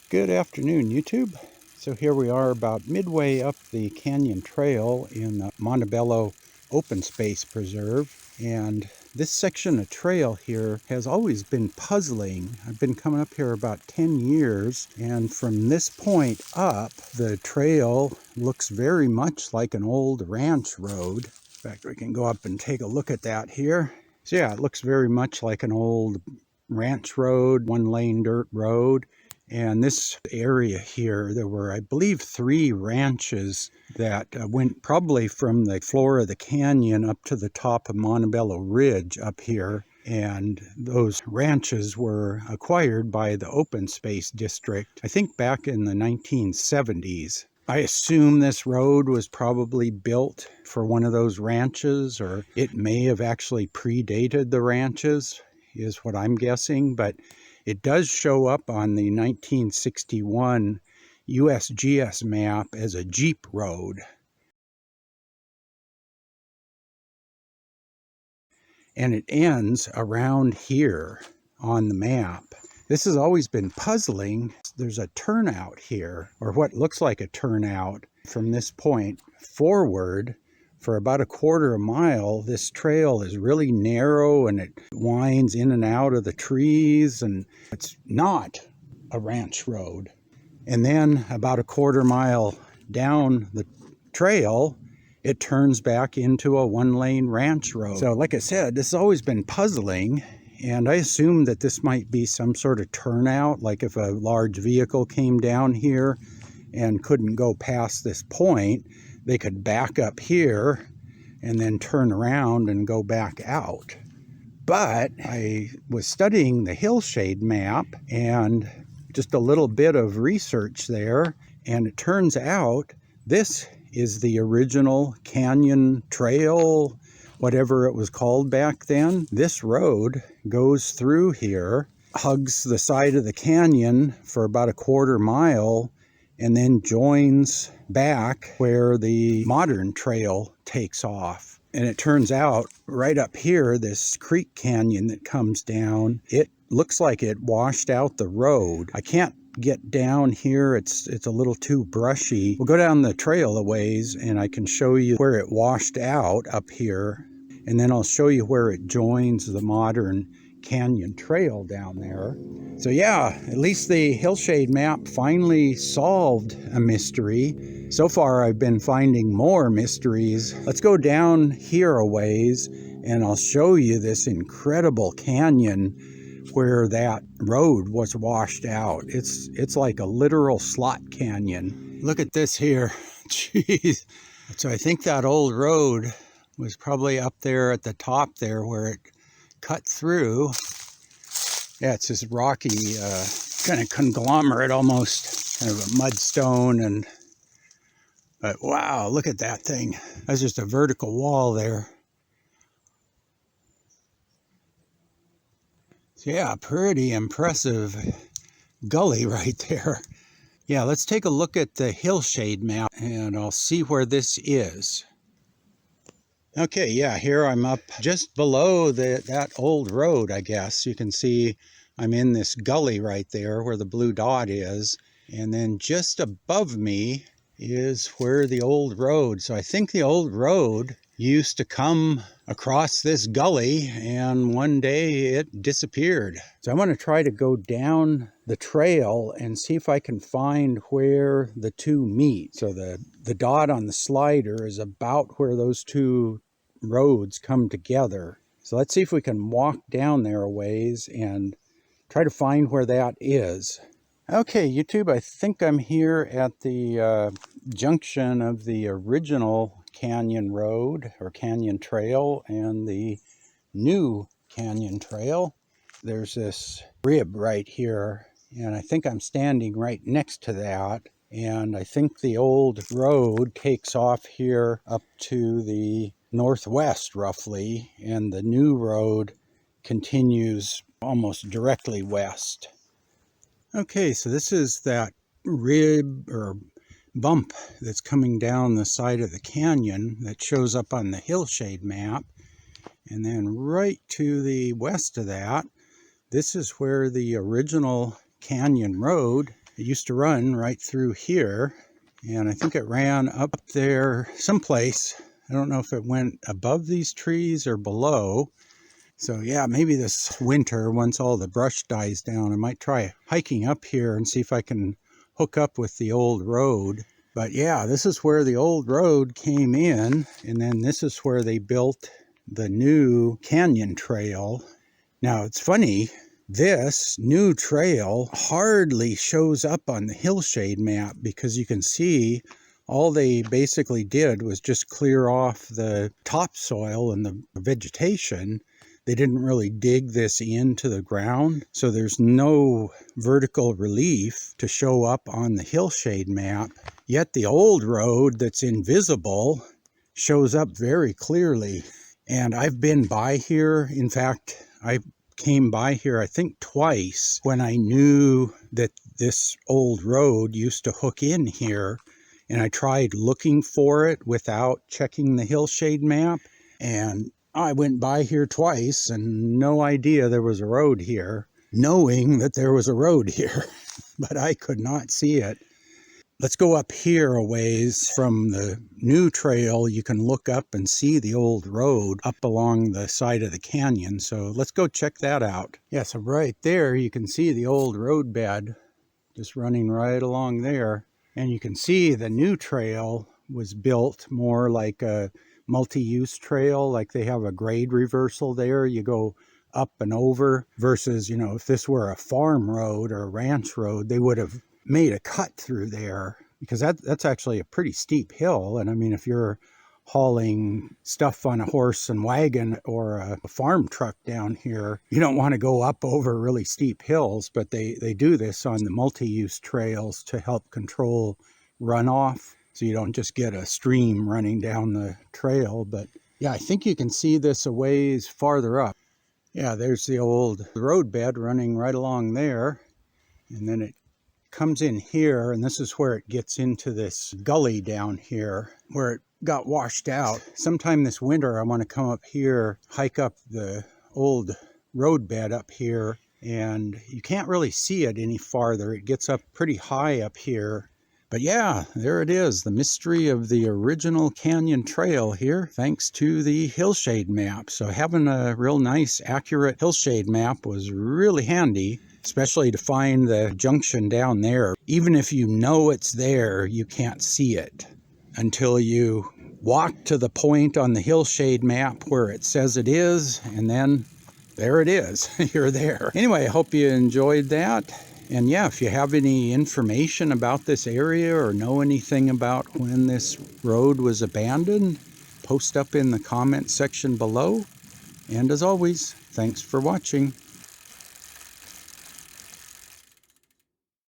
Good afternoon, YouTube. So here we are about midway up the canyon trail in the Montebello Open Space Preserve. And this section of trail here has always been puzzling. I've been coming up here about 10 years, and from this point up, the trail looks very much like an old ranch road. In fact, we can go up and take a look at that here. So yeah, it looks very much like an old ranch road, one-lane dirt road. And this area here, there were, I believe, 3 ranches that went probably from the floor of the canyon up to the top of Montebello Ridge up here. And those ranches were acquired by the Open Space District, I think back in the 1970s. I assume this road was probably built for one of those ranches, or it may have actually predated the ranches, is what I'm guessing, but it does show up on the 1961 USGS map as a Jeep road. And it ends around here on the map. This has always been puzzling. There's a turnout here, or what looks like a turnout from this point forward. For about a quarter of a mile, this trail is really narrow and it winds in and out of the trees, and it's not a ranch road. And then about a quarter mile down the trail, it turns back into a one-lane ranch road. So like I said, this has always been puzzling, and I assume that this might be some sort of turnout, like if a large vehicle came down here and couldn't go past this point, they could back up here and then turn around and go back out. But I was studying the hillshade map and just a little bit of research there, and it turns out this is the original canyon trail, whatever it was called back then. This road goes through here, hugs the side of the canyon for about a quarter mile, and then joins back where the modern trail takes off. And it turns out right up here, this creek canyon that comes down, it looks like it washed out the road. I can't get down here, it's a little too brushy. We'll go down the trail a ways and I can show you where it washed out up here, and then I'll show you where it joins the modern canyon trail down there. So yeah, at least the hillshade map finally solved a mystery. So far I've been finding more mysteries. Let's go down here a ways and I'll show you this incredible canyon where that road was washed out. It's like a literal slot canyon. Look at this here. Jeez. So I think that old road was probably up there at the top there where it cut through. Yeah, it's this rocky kind of conglomerate, almost kind of a mudstone. But wow, look at that thing. That's just a vertical wall there. So yeah, pretty impressive gully right there. Yeah, let's take a look at the hillshade map and I'll see where this is. Okay, yeah, here I'm up just below that old road, I guess. You can see I'm in this gully right there where the blue dot is. And then just above me is where the old road. So I think the old road used to come across this gully and one day it disappeared. So I'm going to try to go down the trail and see if I can find where the two meet. So the dot on the slider is about where those two roads come together. So let's see if we can walk down there a ways and try to find where that is. Okay, YouTube, I think I'm here at the junction of the original canyon road or canyon trail and the new canyon trail. There's this rib right here, and I think I'm standing right next to that. And I think the old road takes off here up to the northwest roughly, and the new road continues almost directly west. Okay, so this is that rib or bump that's coming down the side of the canyon that shows up on the hillshade map. And then right to the west of that, this is where the original canyon road It used to run right through here, and I think it ran up there someplace. I don't know if it went above these trees or below. So yeah, maybe this winter, once all the brush dies down, I might try hiking up here and see if I can hook up with the old road. But yeah, this is where the old road came in, and then this is where they built the new canyon trail. Now it's funny, this new trail hardly shows up on the hillshade map because you can see all they basically did was just clear off the topsoil and the vegetation. They didn't really dig this into the ground, so there's no vertical relief to show up on the hillshade map. Yet the old road that's invisible shows up very clearly. And I've been by here. In fact, I came by here, I think twice, when I knew that this old road used to hook in here. And I tried looking for it without checking the hillshade map. And I went by here twice and no idea there was a road here, knowing that there was a road here, but I could not see it. Let's go up here a ways from the new trail. You can look up and see the old road up along the side of the canyon. So let's go check that out. Yeah, so right there you can see the old road bed just running right along there. And you can see the new trail was built more like a multi-use trail, like they have a grade reversal there. You go up and over versus, if this were a farm road or a ranch road, they would have made a cut through there because that's actually a pretty steep hill. And I mean, if you're hauling stuff on a horse and wagon or a farm truck down here, you don't want to go up over really steep hills, but they do this on the multi-use trails to help control runoff. So you don't just get a stream running down the trail. But yeah, I think you can see this a ways farther up. Yeah, there's the old road bed running right along there. And then it comes in here, and this is where it gets into this gully down here where it got washed out. Sometime this winter, I want to come up here, hike up the old road bed up here, and you can't really see it any farther. It gets up pretty high up here. But yeah, there it is, the mystery of the original canyon trail here, thanks to the hillshade map. So having a real nice, accurate hillshade map was really handy, especially to find the junction down there. Even if you know it's there, you can't see it until you walk to the point on the hillshade map where it says it is, and then there it is. You're there. Anyway, I hope you enjoyed that. And yeah, if you have any information about this area or know anything about when this road was abandoned, post up in the comment section below. And as always, thanks for watching.